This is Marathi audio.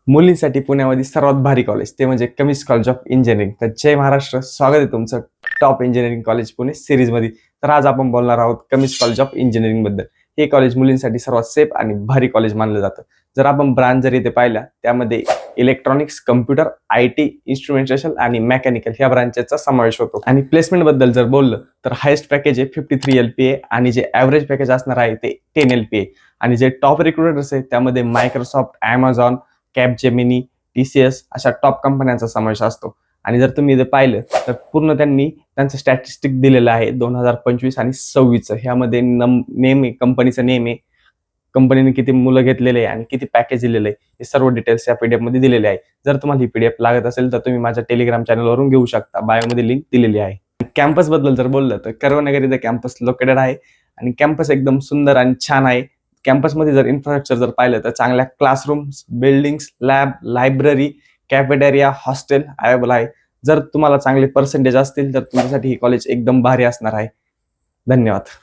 मुलींसाठी पुण्यामध्ये सर्वात भारी कॉलेज ते म्हणजे कमिस कॉलेज ऑफ इंजिनिअरिंग. तर जय महाराष्ट्र, स्वागत आहे तुमचं टॉप इंजिनिअरिंग कॉलेज पुणे सिरीजमध्ये. तर आज आपण बोलणार आहोत कमिस कॉलेज ऑफ इंजिनिअरिंग बद्दल. हे कॉलेज मुलींसाठी सर्वात सेफ आणि भारी कॉलेज मानलं जातं. जर आपण ब्रांच जर इथे पाहिल्या त्यामध्ये इलेक्ट्रॉनिक्स, कम्प्युटर, IT, इन्स्ट्रुमेंटेशन आणि मेकॅनिकल ह्या ब्रांचेसचा समावेश होतो. आणि प्लेसमेंट बद्दल जर बोललं तर हायेस्ट पॅकेज आहे 53 LPA आणि जे ॲव्हरेज पॅकेज असणार आहे ते 10 LPA. आणि जे टॉप रिक्रुटर्स आहे त्यामध्ये मायक्रोसॉफ्ट, Amazon, कॅपजेमिनी, TCS अशा टॉप कंपन्यांचा समावेश असतो. आणि जर तुम्ही इथे पाहिलं तर पूर्ण त्यांनी त्यांचं स्टॅटिस्टिक दिलेलं आहे 2025 आणि 26चं. ह्यामध्ये नेम आहे, कंपनीचं नेम आहे, कंपनीने किती मुलं घेतलेले आहे आणि किती पॅकेज दिलेलं आहे, हे सर्व डिटेल्स या PDF मध्ये दिलेले आहे. जर तुम्हाला ही PDF लागत असेल तर तुम्ही माझ्या टेलिग्राम चॅनलवरून घेऊ शकता. बायोमध्ये लिंक दिलेली आहे. कॅम्पस बद्दल जर बोललं तर कर्वनगर इथं कॅम्पस लोकेटेड आहे आणि कॅम्पस एकदम सुंदर आणि छान आहे. कॅम्पसमध्ये जर इन्फ्रास्ट्रक्चर जर पाहिलं तर चांगल्या classrooms, buildings, lab, library, cafeteria, hostel available आहे. जर तुम्हाला चांगले पर्सेंटेज असतील तर तुमच्यासाठी ही कॉलेज एकदम भारी असणार आहे. धन्यवाद.